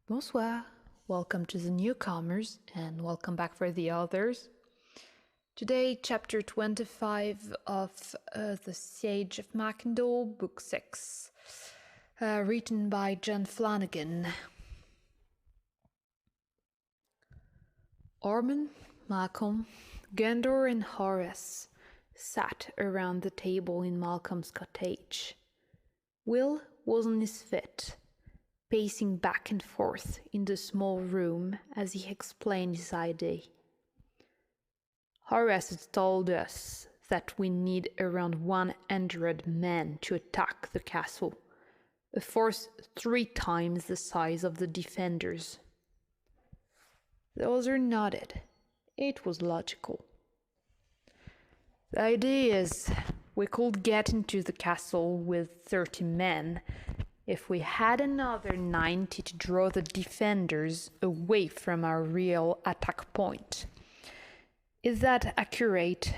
Bonsoir. Welcome to the newcomers and welcome back for the others. Today, chapter 25 of The Siege of Mackendall, book 6, written by John Flanagan. Ormond, Malcolm, Gendor and Horace sat around the table in Malcolm's cottage. Will was on his feet, pacing back and forth in the small room as he explained his idea. Horace has told us that we need around 100 men to attack the castle, a force 3 times the size of the defenders. The other nodded. It was logical. The idea is we could get into the castle with 30 men if we had another 90 to draw the defenders away from our real attack point. Is that accurate?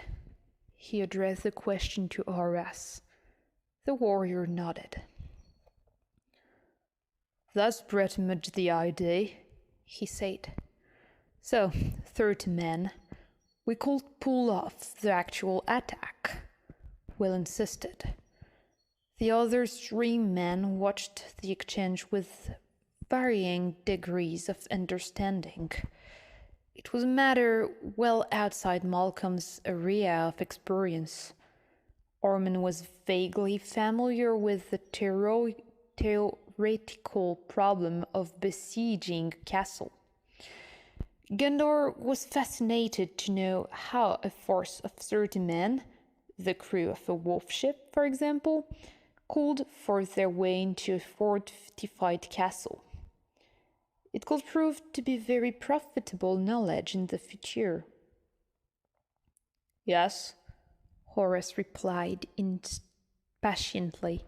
He addressed the question to Horace. The warrior nodded. That's pretty much the idea, he said. So, 30 men. We could pull off the actual attack, Will insisted. The other 3 men watched the exchange with varying degrees of understanding. It was a matter well outside Malcolm's area of experience. Ormond was vaguely familiar with the theoretical problem of besieging a castle. Gendor was fascinated to know how a force of 30 men, the crew of a wolf ship, for example, could force their way into a fortified castle. It could prove to be very profitable knowledge in the future. Yes, Horace replied impatiently,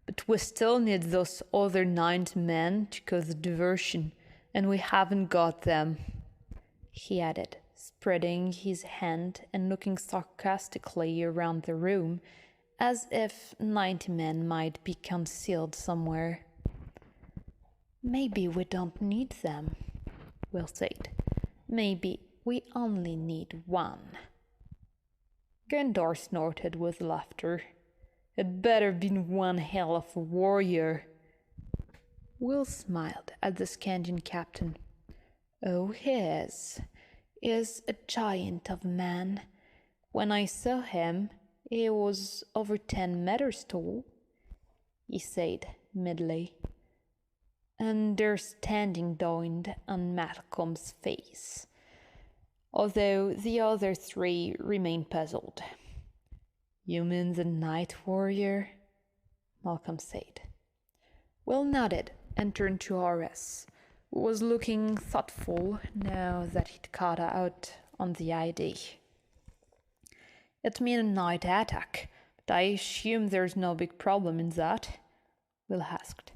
but we still need those other 90 men to cause a diversion, and we haven't got them, he added, spreading his hand and looking sarcastically around the room, as if 90 men might be concealed somewhere. Maybe we don't need them, Will said. Maybe we only need 1. Gendor snorted with laughter. It'd better been one hell of a warrior. Will smiled at the Scandian captain. Oh, he is a giant of a man. When I saw him, he was over 10 meters tall, he said midly. Understanding dawned on Malcolm's face, although the other 3 remained puzzled. You mean the night warrior? Malcolm said. Will nodded and turned to Horace, who was looking thoughtful now that he'd caught out on the idea. It means a night attack, but I assume there's no big problem in that, Will asked.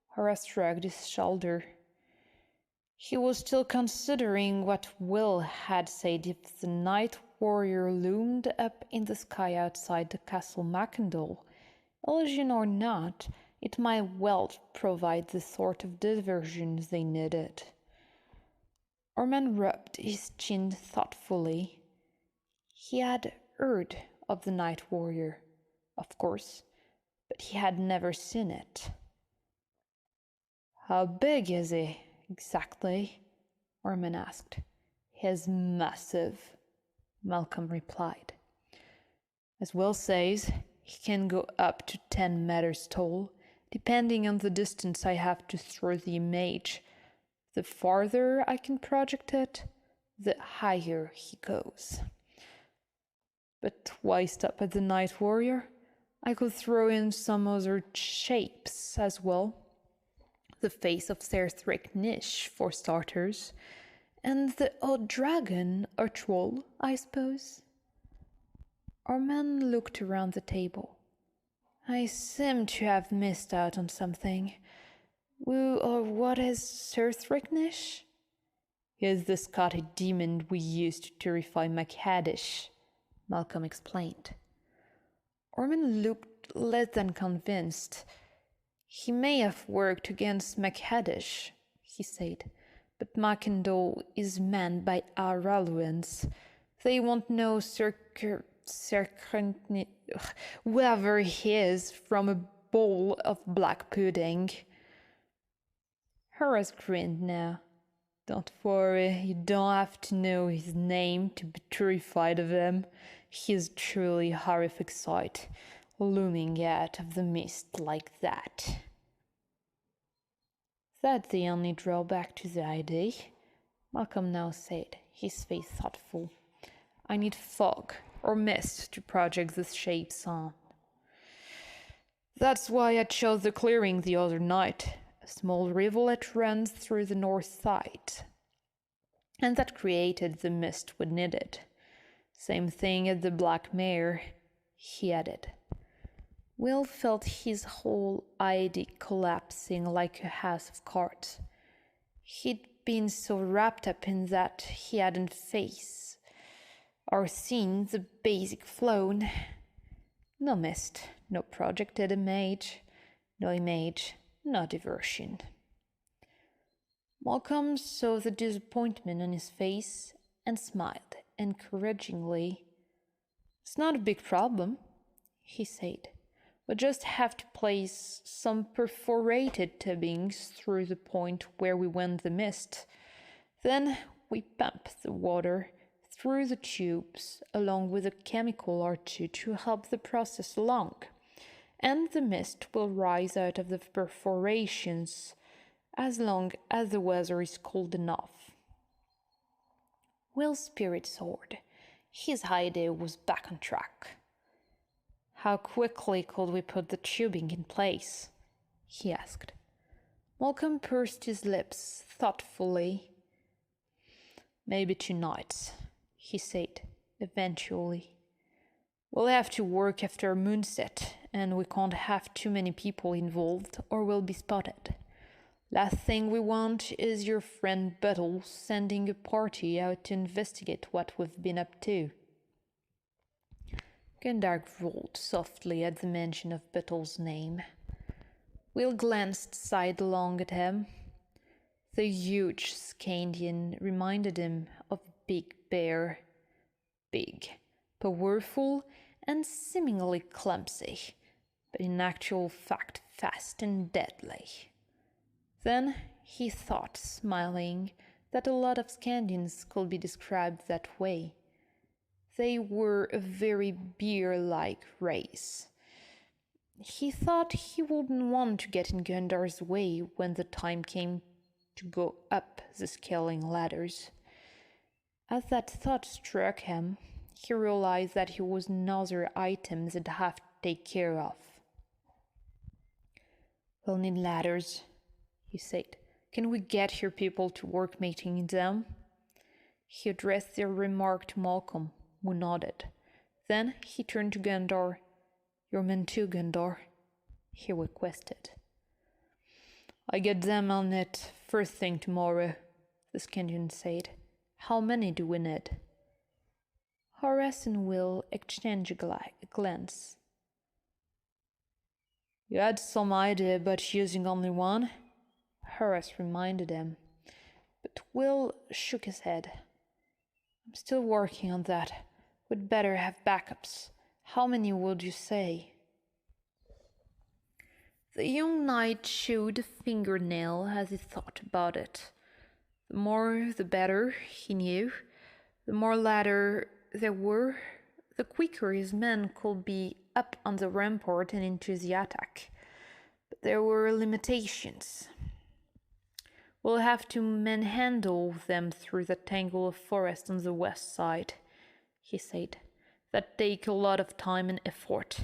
Horace shrugged his shoulder. He was still considering what Will had said. If the night warrior loomed up in the sky outside the castle Mackendall, illusion or not, it might well provide the sort of diversion they needed. Ormond rubbed his chin thoughtfully. He had heard of the night warrior, of course, but he had never seen it. How big is he, exactly? Ormond asked. He's massive, Malcolm replied. As Will says, he can go up to 10 meters tall, depending on the distance I have to throw the image. The farther I can project it, the higher he goes. But why stop at the night warrior? I could throw in some other shapes as well. The face of Sir Nish, for starters, and the odd dragon or troll, I suppose. Ormond looked around the table. I seem to have missed out on something. Who or what is Sir Nish? He's the Scotty demon we used to terrify MacHaddish, Malcolm explained. Ormond looked less than convinced. He may have worked against MacHaddish, he said. But Mackendall is manned by Araluans. They won't know whoever he is from a bowl of black pudding. Horace grinned now. Don't worry, you don't have to know his name to be terrified of him. He is truly a horrific sight, looming out of the mist like that. That's the only drawback to the idea, Malcolm now said, his face thoughtful. I need fog or mist to project the shapes on. That's why I chose the clearing the other night. A small rivulet runs through the north side, and that created the mist we needed. Same thing at the Black Mare, he added. Will felt his whole idea collapsing like a house of cards. He'd been so wrapped up in that he hadn't faced or seen the basic flow. No mist, no projected image, no diversion. Malcolm saw the disappointment on his face and smiled encouragingly. It's not a big problem, he said. We just have to place some perforated tubbings through the point where we want the mist. Then we pump the water through the tubes along with a chemical or two to help the process along, and the mist will rise out of the perforations as long as the weather is cold enough. Will's spirit soared. His idea was back on track. How quickly could we put the tubing in place? He asked. Malcolm pursed his lips thoughtfully. Maybe 2 nights, he said, eventually. We'll have to work after moonset, and we can't have too many people involved or we'll be spotted. Last thing we want is your friend Buttle sending a party out to investigate what we've been up to. Gundar rolled softly at the mention of Buttle's name. Will glanced sidelong at him. The huge Scandian reminded him of a big bear. Big, powerful, and seemingly clumsy, but in actual fact fast and deadly. Then he thought, smiling, that a lot of Scandians could be described that way. They were a very bear-like race. He thought he wouldn't want to get in Gundar's way when the time came to go up the scaling ladders. As that thought struck him, he realized that he was another item they'd have to take care of. We'll need ladders, he said. Can we get your people to work making them? He addressed the remark to Malcolm, who nodded. Then he turned to Gundar. Your men too, Gundar, he requested. I get them on it first thing tomorrow, the Scandian said. How many do we need? Horace and Will exchanged a glance. You had some idea about using only one? Horace reminded him. But Will shook his head. I'm still working on that. We'd better have backups. How many would you say? The young knight chewed a fingernail as he thought about it. The more the better, he knew. The more ladder there were, the quicker his men could be up on the rampart and into the attack. But there were limitations. We'll have to manhandle them through the tangle of forest on the west side, he said. That'd take a lot of time and effort.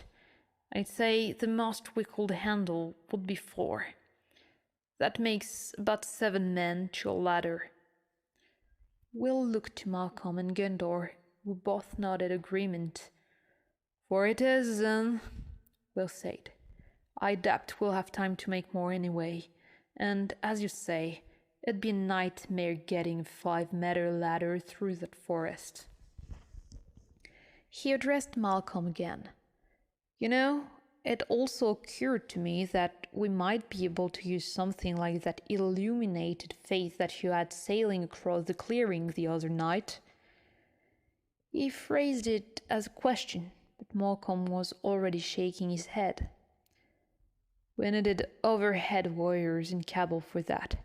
I'd say the most we could handle would be 4. That makes about 7 men to a ladder. Will looked to Malcolm and Gundar, who both nodded agreement. 4 it is, then, Will said. I doubt we'll have time to make more anyway, and, as you say, it'd be a nightmare getting a 5-meter ladder through that forest. He addressed Malcolm again. You know, it also occurred to me that we might be able to use something like that illuminated face that you had sailing across the clearing the other night. He phrased it as a question, but Malcolm was already shaking his head. We needed overhead wires in Kabul for that.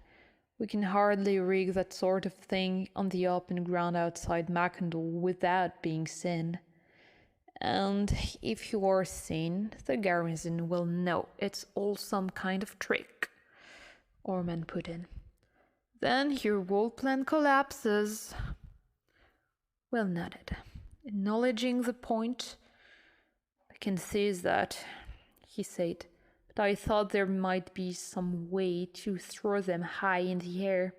We can hardly rig that sort of thing on the open ground outside Mackendall without being seen. And if you are seen, the garrison will know it's all some kind of trick, Orman put in. Then your whole plan collapses. Will nodded, acknowledging the point. I can see that, he said, but I thought there might be some way to throw them high in the air.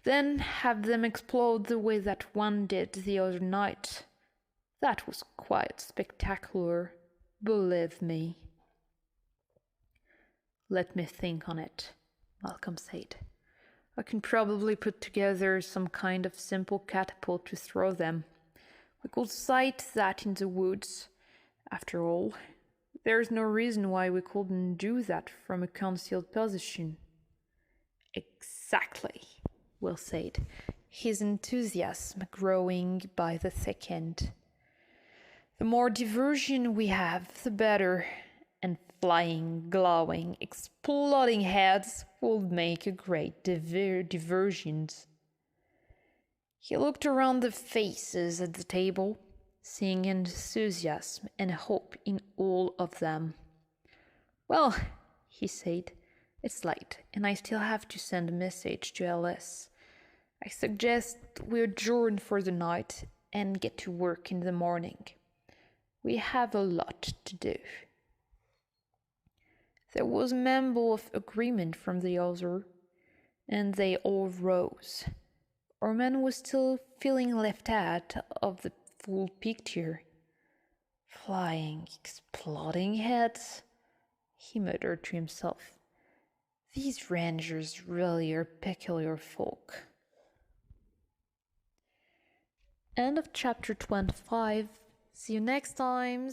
Then have them explode the way that one did the other night. That was quite spectacular, believe me. Let me think on it, Malcolm said. I can probably put together some kind of simple catapult to throw them. We could sight that in the woods. After all, there's no reason why we couldn't do that from a concealed position. Exactly, Will said, his enthusiasm growing by the second. The more diversion we have, the better, and flying, glowing, exploding heads would make a great diversion. He looked around the faces at the table, seeing enthusiasm and hope in all of them. Well, he said, it's late, and I still have to send a message to Alice. I suggest we adjourn for the night and get to work in the morning. We have a lot to do. There was a mumble of agreement from the other, and they all rose. Orman was still feeling left out of the full picture. Flying, exploding heads, he muttered to himself. These rangers really are peculiar folk. End of chapter 25. See you next time.